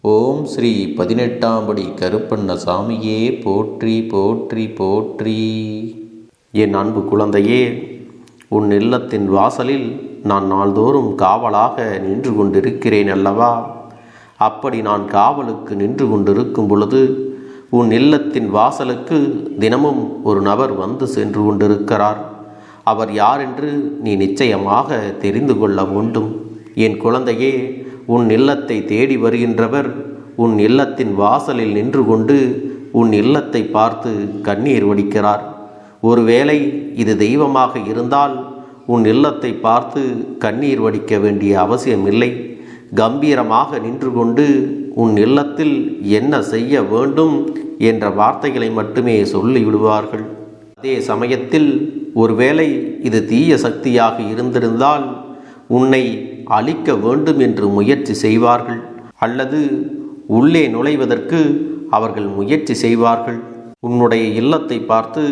ஓம் ஸ்ரீ 18ஆம் படி கருப்பண்ணசாமியே போற்றி போற்றி போற்றி. என் அன்பு குழந்தையே, உன் இல்லத்தின் வாசலில் நான் நாள்தோறும் காவலாக நின்று கொண்டிருக்கிறேன் அல்லவா? அப்படி நான் காவலுக்கு நின்று கொண்டிருக்கும் பொழுது உன் இல்லத்தின் வாசலுக்கு தினமும் ஒரு நபர் வந்து சென்று கொண்டிருக்கிறார். அவர் யார் என்று நீ நிச்சயமாக தெரிந்து கொள்ள வேண்டும். என் குழந்தையே, உன் இல்லத்தை தேடி வருகின்றவர் உன் இல்லத்தின் வாசலில் நின்று கொண்டு உன் இல்லத்தை பார்த்து கண்ணீர் வடிக்கிறார். ஒருவேளை இது தெய்வமாக இருந்தால் உன் இல்லத்தை பார்த்து கண்ணீர் வடிக்க வேண்டிய அவசியமில்லை. கம்பீரமாக நின்று கொண்டு உன் இல்லத்தில் என்ன செய்ய வேண்டும் என்ற வார்த்தைகளை மட்டுமே சொல்லிவிடுவார்கள். அதே சமயத்தில் ஒருவேளை இது தீய சக்தியாக இருந்திருந்தால் உன்னை அழிக்க வேண்டும் என்று முயற்சி செய்வார்கள், அல்லது உள்ளே நுழைவதற்கு அவர்கள் முயற்சி செய்வார்கள். உன்னுடைய இல்லத்தை பார்த்து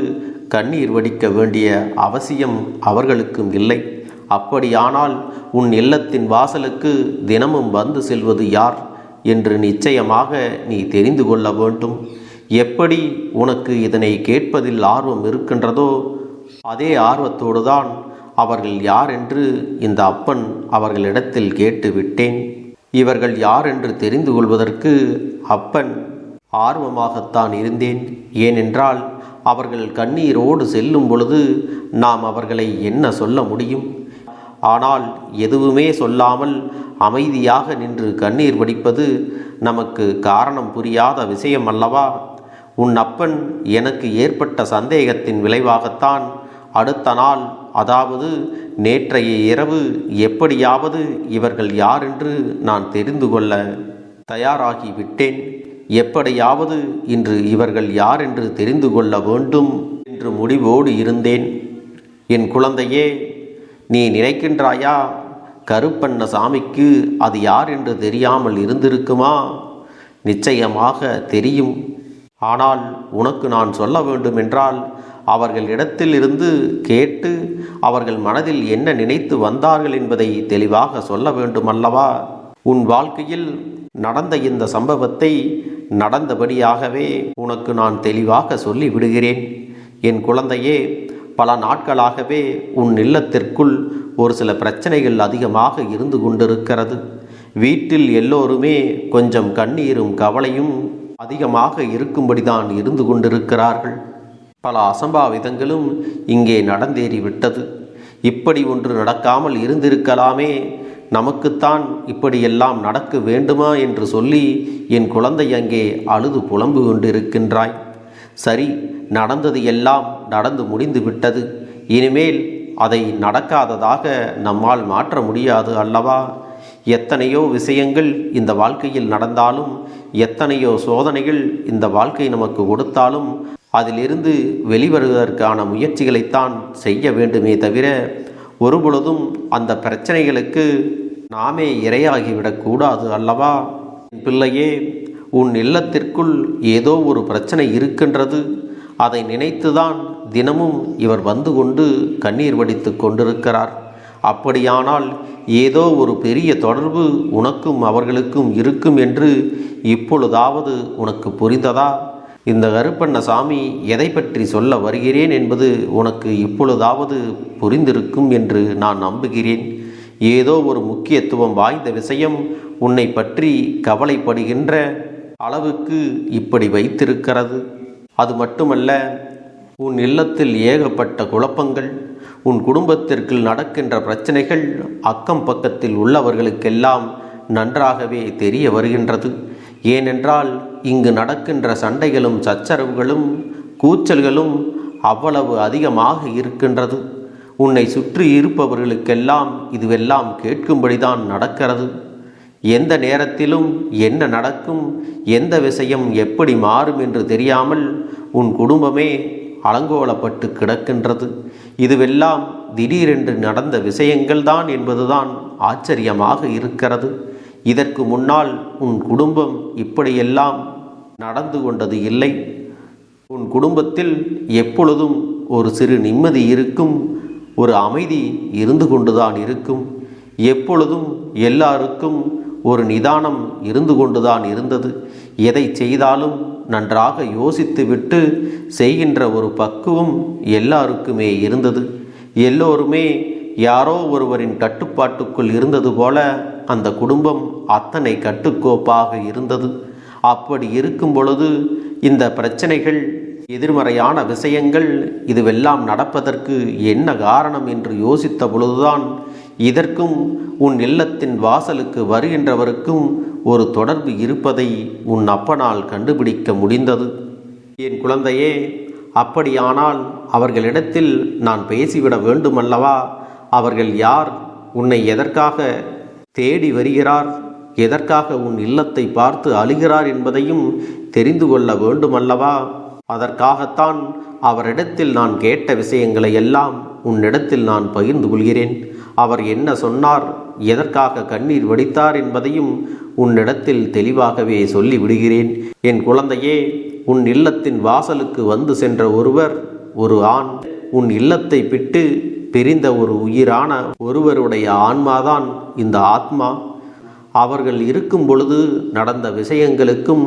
கண்ணீர் வடிக்க வேண்டிய அவசியம் அவர்களுக்கும் இல்லை. அப்படியானால் உன் இல்லத்தின் வாசலுக்கு தினமும் வந்து செல்வது யார் என்று நிச்சயமாக நீ தெரிந்து கொள்ள வேண்டும். எப்படி உனக்கு இதனை கேட்பதில் ஆர்வம் இருக்கின்றதோ அதே ஆர்வத்தோடு தான் அவர்கள் யார் என்று இந்த அப்பன் அவர்களிடத்தில் கேட்டு விட்டேன். இவர்கள் யார் என்று தெரிந்து கொள்வதற்கு அப்பன் ஆர்வமாகத்தான் இருந்தேன். ஏனென்றால் அவர்கள் கண்ணீரோடு செல்லும் பொழுது நாம் அவர்களை என்ன சொல்ல முடியும்? ஆனால் எதுவுமே சொல்லாமல் அமைதியாக நின்று கண்ணீர் வடிப்பது நமக்கு காரணம் புரியாத விஷயம் அல்லவா? உன் அப்பன் எனக்கு ஏற்பட்ட சந்தேகத்தின் விளைவாகத்தான் அடுத்த நாள், அதாவது நேற்றைய இரவு எப்படியாவது இவர்கள் யார் என்று நான் தெரிந்து கொள்ள தயாராகிவிட்டேன். எப்படியாவது இன்று இவர்கள் யார் என்று தெரிந்து கொள்ள வேண்டும் என்று முடிவோடு இருந்தேன். என் குழந்தையே, நீ நினைக்கின்றாயா கருப்பண்ணசாமிக்கு அது யார் என்று தெரியாமல் இருந்திருக்குமா? நிச்சயமாக தெரியும். ஆனால் உனக்கு நான் சொல்ல வேண்டுமென்றால் அவர்களிடத்தில் இருந்து கேட்டு அவர்கள் மனதில் என்ன நினைத்து வந்தார்கள் என்பதை தெளிவாக சொல்ல வேண்டுமல்லவா? உன் வாழ்க்கையில் நடந்த இந்த சம்பவத்தை நடந்தபடியாகவே உனக்கு நான் தெளிவாக சொல்லி விடுகிறேன். என் குழந்தையே, பல நாட்களாகவே உன் இல்லத்திற்குள் ஒரு சில பிரச்சனைகள் அதிகமாக இருந்து கொண்டிருக்கிறது. வீட்டில் எல்லோருமே கொஞ்சம் கண்ணீரும் கவலையும் அதிகமாக இருக்கும்படிதான் இருந்து கொண்டிருக்கிறார்கள். பல அசம்பாவிதங்களும் இங்கே நடந்தேறிவிட்டது. இப்படி ஒன்று நடக்காமல் இருந்திருக்கலாமே, நமக்குத்தான் இப்படியெல்லாம் நடக்க வேண்டுமா என்று சொல்லி என் குழந்தை அங்கே அழுது புலம்பு கொண்டிருக்கின்றாய். சரி, நடந்தது எல்லாம் நடந்து முடிந்து விட்டது. இனிமேல் அதை நடக்காததாக நம்மால் மாற்ற முடியாது அல்லவா? எத்தனையோ விஷயங்கள் இந்த வாழ்க்கையில் நடந்தாலும், எத்தனையோ சோதனைகள் இந்த வாழ்க்கை நமக்கு கொடுத்தாலும் அதிலிருந்து வெளிவருவதற்கான முயற்சிகளைத்தான் செய்ய வேண்டுமே தவிர ஒருபொழுதும் அந்த பிரச்சனைகளுக்கு நாமே இரையாகிவிடக்கூடாது அல்லவா? பிள்ளையே, உன் இல்லத்திற்குள் ஏதோ ஒரு பிரச்சனை இருக்கின்றது. அதை நினைத்துதான் தினமும் இவர் வந்து கொண்டு கண்ணீர் வடித்து கொண்டிருக்கிறார். அப்படியானால் ஏதோ ஒரு பெரிய தொடர்பு உனக்கும் அவர்களுக்கும் இருக்கும் என்று இப்பொழுதாவது உனக்கு புரிந்ததா? இந்த கருப்பண்ணசாமி எதை பற்றி சொல்ல வருகிறேன் என்பது உனக்கு இப்பொழுதாவது புரிந்திருக்கும் என்று நான் நம்புகிறேன். ஏதோ ஒரு முக்கியத்துவம் வாய்ந்த விஷயம் உன்னை பற்றி கவலைப்படுகின்ற அளவுக்கு இப்படி வைத்திருக்கிறது. அது மட்டுமல்ல, உன் இல்லத்தில் ஏகப்பட்ட குழப்பங்கள், உன் குடும்பத்திற்குள் நடக்கின்ற பிரச்சனைகள் அக்கம் பக்கத்தில் உள்ளவர்களுக்கெல்லாம் நன்றாகவே தெரிய வருகின்றது. ஏனென்றால் இங்கு நடக்கின்ற சண்டைகளும் சச்சரவுகளும் கூச்சல்களும் அவ்வளவு அதிகமாக இருக்கின்றது. உன்னை சுற்றி இருப்பவர்களுக்கெல்லாம் இதுவெல்லாம் கேட்கும்படிதான் நடக்கிறது. எந்த நேரத்திலும் என்ன நடக்கும், எந்த விஷயம் எப்படி மாறும் என்று தெரியாமல் உன் குடும்பமே அலங்கோலப்பட்டு கிடக்கின்றது. இதுவெல்லாம் திடீரென்று நடந்த விஷயங்கள்தான் என்பதுதான் ஆச்சரியமாக இருக்கிறது. இதற்கு முன்னால் உன் குடும்பம் இப்படியெல்லாம் நடந்து கொண்டது இல்லை. உன் குடும்பத்தில் எப்பொழுதும் ஒரு சிறு நிம்மதி இருக்கும், ஒரு அமைதி இருந்து கொண்டுதான் இருக்கும். எப்பொழுதும் எல்லாருக்கும் ஒரு நிதானம் இருந்து கொண்டுதான் இருந்தது. எதை செய்தாலும் நன்றாக யோசித்துவிட்டு செய்கின்ற ஒரு பக்குவம் எல்லாருக்குமே இருந்தது. எல்லோருமே யாரோ ஒருவரின் கட்டுப்பாட்டுக்குள் இருந்தது போல அந்த குடும்பம் அத்தனை கட்டுக்கோப்பாக இருந்தது. அப்படி இருக்கும் பொழுது இந்த பிரச்சனைகள், எதிர்மறையான விஷயங்கள் இதுவெல்லாம் நடப்பதற்கு என்ன காரணம் என்று யோசித்த பொழுதுதான் இதற்கும் உன் இல்லத்தின் வாசலுக்கு வருகின்றவருக்கும் ஒரு தொடர்பு இருப்பதை உன் அப்பனால் கண்டுபிடிக்க முடிந்தது. என் குழந்தையே, அப்படியானால் அவர்களிடத்தில் நான் பேசிவிட வேண்டுமல்லவா? அவர்கள் யார்? உன்னை எதற்காக தேடி வருகிறார்? எதற்காக உன் இல்லத்தை பார்த்து அழுகிறார் என்பதையும் தெரிந்து கொள்ள வேண்டுமல்லவா? அதற்காகத்தான் அவரிடத்தில் நான் கேட்ட விஷயங்களை எல்லாம் உன்னிடத்தில் நான் பகிர்ந்து கொள்கிறேன். அவர் என்ன சொன்னார், எதற்காக கண்ணீர் வடித்தார் என்பதையும் உன்னிடத்தில் தெளிவாகவே சொல்லிவிடுகிறேன். என் குழந்தையே, உன் இல்லத்தின் வாசலுக்கு வந்து சென்ற ஒருவர், ஒரு ஆண், உன் இல்லத்தை விட்டு பிரிந்த ஒரு உயிரான ஒருவருடைய ஆன்மாதான் இந்த ஆத்மா. அவர்கள் இருக்கும் பொழுது நடந்த விஷயங்களுக்கும்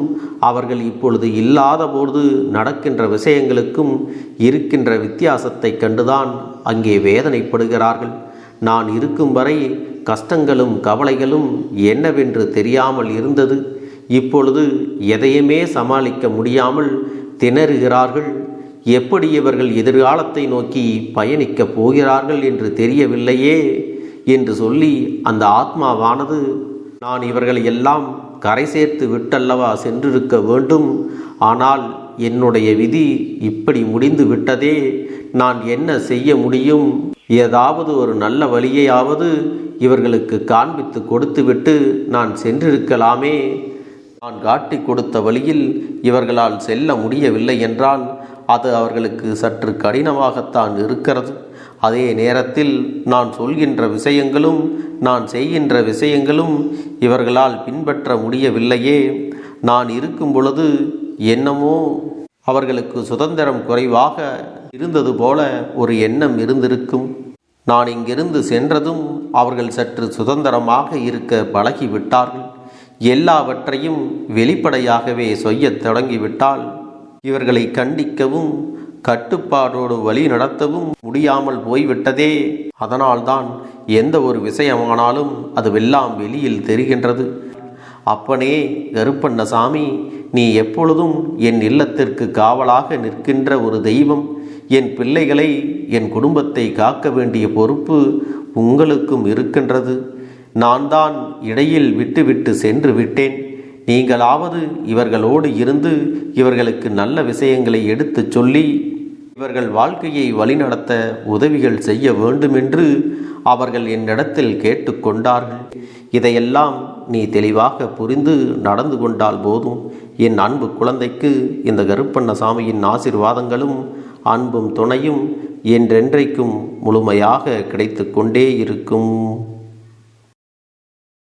அவர்கள் இப்பொழுது இல்லாத பொழுது நடக்கின்ற விஷயங்களுக்கும் இருக்கின்ற வித்தியாசத்தை கண்டுதான் அங்கே வேதனைப்படுகிறார்கள். நான் இருக்கும் வரை கஷ்டங்களும் கவலைகளும் என்னவென்று தெரியாமல் இருந்தது. இப்பொழுது எதையுமே சமாளிக்க முடியாமல் திணறுகிறார்கள். எப்படி இவர்கள் எதிர்காலத்தை நோக்கி பயணிக்கப் போகிறார்கள் என்று தெரியவில்லையே என்று சொல்லி அந்த ஆத்மாவானது, நான் இவர்களை எல்லாம் கரை சேர்த்து விட்டல்லவா சென்றிருக்க வேண்டும், ஆனால் என்னுடைய விதி இப்படி முடிந்து விட்டதே, நான் என்ன செய்ய முடியும்? ஏதாவது ஒரு நல்ல வழியையாவது இவர்களுக்கு காண்பித்து கொடுத்துவிட்டு நான் சென்றிருக்கலாமே. நான் காட்டி கொடுத்த வழியில் இவர்களால் செல்ல முடியவில்லை என்றால் அது அவர்களுக்கு சற்று கடினமாகத்தான் இருக்கிறது. அதே நேரத்தில் நான் சொல்கின்ற விஷயங்களும் நான் செய்கின்ற விஷயங்களும் இவர்களால் பின்பற்ற முடியவில்லையே. நான் இருக்கும் பொழுது என்னமோ அவர்களுக்கு சுதந்திரம் குறைவாக இருந்தது போல ஒரு எண்ணம் இருந்திருக்கும். நான் இங்கிருந்து சென்றதும் அவர்கள் சற்று சுதந்திரமாக இருக்க பழகிவிட்டார்கள். எல்லாவற்றையும் வெளிப்படையாகவே செய்யத் தொடங்கிவிட்டால் இவர்களை கண்டிக்கவும் கட்டுப்பாடோடு வழி நடத்தவும் முடியாமல் போய்விட்டதே. அதனால்தான் எந்த ஒரு விஷயமானாலும் அதுவெல்லாம் வெளியில் தெரிகின்றது. அப்பனே கருப்பண்ணசாமி, நீ எப்பொழுதும் என் இல்லத்திற்கு காவலாக நிற்கின்ற ஒரு தெய்வம். என் பிள்ளைகளை, என் குடும்பத்தை காக்க வேண்டிய பொறுப்பு உங்களுக்கும் இருக்கின்றது. நான் தான் இடையில் விட்டு சென்று விட்டேன். நீங்களாவது இவர்களோடு இருந்து இவர்களுக்கு நல்ல விஷயங்களை எடுத்துச் சொல்லி இவர்கள் வாழ்க்கையை வழிநடத்த உதவிகள் செய்ய வேண்டுமென்று அவர்கள் என்னிடத்தில் கேட்டுக்கொண்டார்கள். இதையெல்லாம் நீ தெளிவாக புரிந்து நடந்து கொண்டால் போதும். என் அன்பு குழந்தைக்கு இந்த கருப்பண்ணசாமியின் ஆசீர்வாதங்களும் அன்பும் துணையும் என்றென்றைக்கும் முழுமையாக கிடைத்து கொண்டே இருக்கும்.